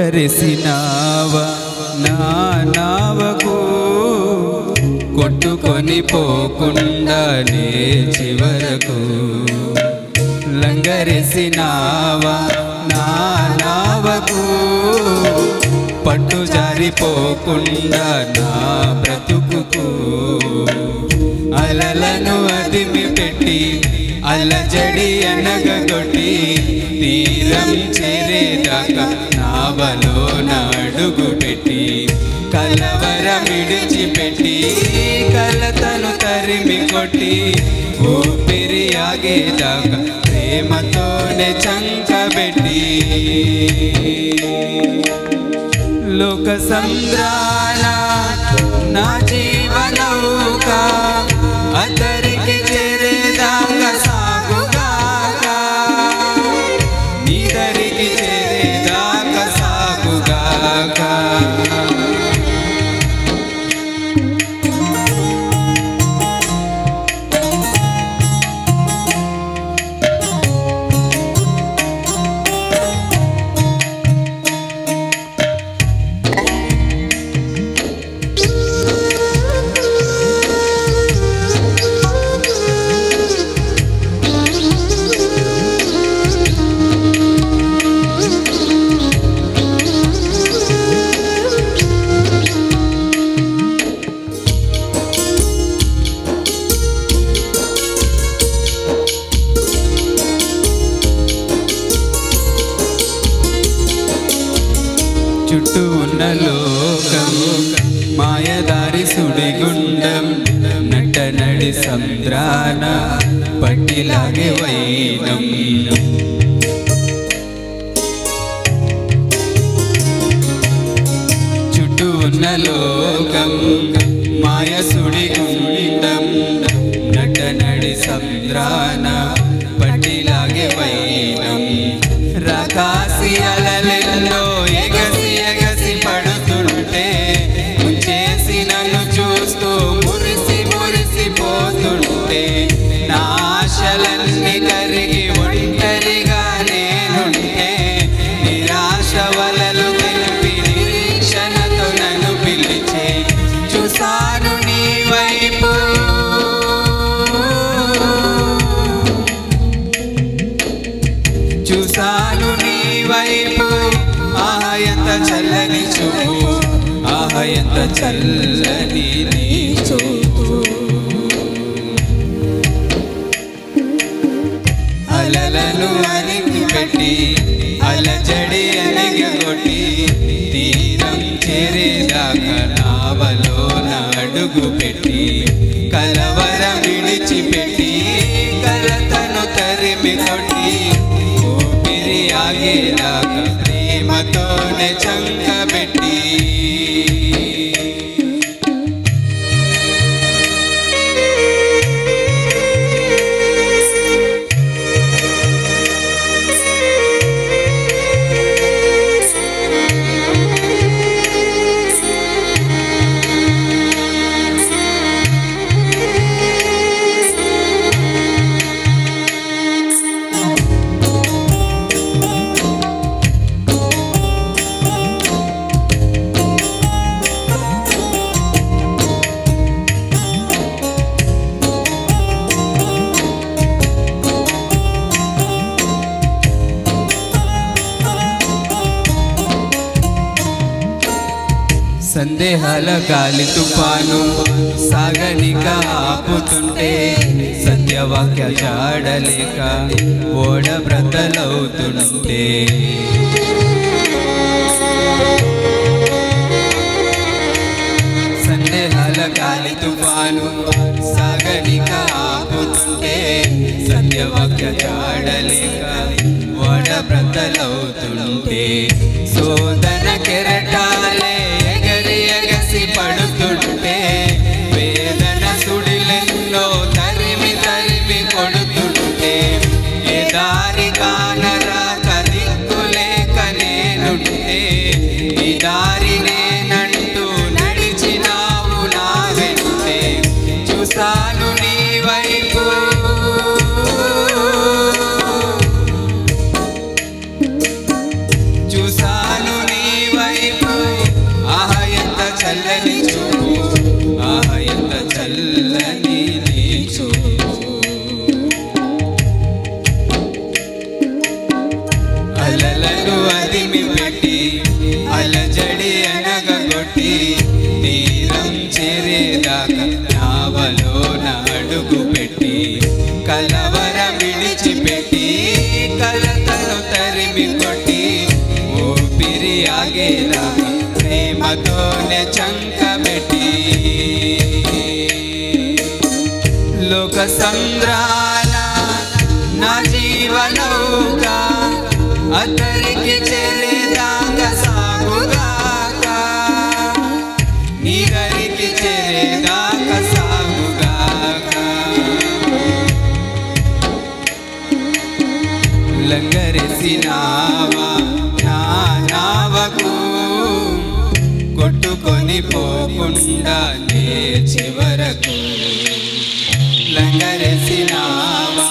లంగరేసినావా నా నావకు కొట్టుకొని పోకుండానే చివరకు లంగరేసినావా నా నావకు పట్టు జారిపోకుండా నా బ్రతుకుకు అలలను అదిమి పెట్టి అలజడి అనగొట్టి తీరం చేరేదాకా నావలో అడుగు పెట్టి కలవరమిడిచిపెట్టి కలతను తరిమి కొట్టి ఊపిరి ఆగేదాకా ప్రేమతోనే చంకబెట్టి లోక సంద్రాన నా జీవనౌక అతరికి చేరేదాకా సాగుగాక నీదరికి చేరేదాకా సాగుగాక చుట్టూ ఉన్న లోకం మాయదారి సుడిగుండం నట్టనడి సంద్రాన పట్టిలాగే వైనం చుట్టూ ఉన్న లోకం మాయ సుడిగుండం నట్టనడి సంద్రాన పట్టిలాగే వైనం రాకాసి అలలెల్లో ఎగసి ఎగసి పడుతుంటే ముంచేసి నన్ను చూస్తూ మురిసి మురిసిపోతుంటే నా ఆశలన్నీ కరిగి ఒంటరిగా నేనుంటే నిరాశ వలలు తెలిపి నిరీక్షణతో నన్ను పిలిచే చూసాను నీ వైపు చూసాను నీ వైపు ఆహా ఎంత చల్లని చూపు ఆహా ఎంత చల్లని నీ చూపు అలలను అలికి పెట్టి అలజడి అలిగొట్టి తీరం చేరేదాకా నావలో అడుగు పెట్టి కలవరం విడిచిపెట్టి కలతను తరిమి కొట్టి ఊపిరి ఆగేదాకా ప్రేమతోనే చంకబెట్టి సందేహాల గాలి తుఫాను సాగనిక ఆపుతుంటే సత్యవాక్య జాడలేక ఓడ బ్రతలవుతుంటే సందేహాల గాలి తుఫాను సాగనిక ఆపుతుంటే సత్యవాక్య జాడలేక ఓడ బ్రతలవుతుంటే సోదన కెరటాలే ఎగసి పడుతుంటే వేదన సుడిలెన్నో తరిమి తరిమి కొడుతుంటే ఏ దారి కానరాక దిక్కులేక నేనుంటే ఈ దారి నేనంటూ నడిచినావు నా వెంటే చూసాను నీ వైపు చూసాను నీ ఊపిరి ఆగేలా ప్రేమతోనే చంకబెట్టి లోక సంద్రాల నా జీవనౌక అతరికి చేరేదాకా సాగుగాక నీగరికి చేరేదాకా సాగుగాక లంగరేసినావా నా నావకు కొట్టుకొని పోకుండా నే చివరకు లంగరేసినావా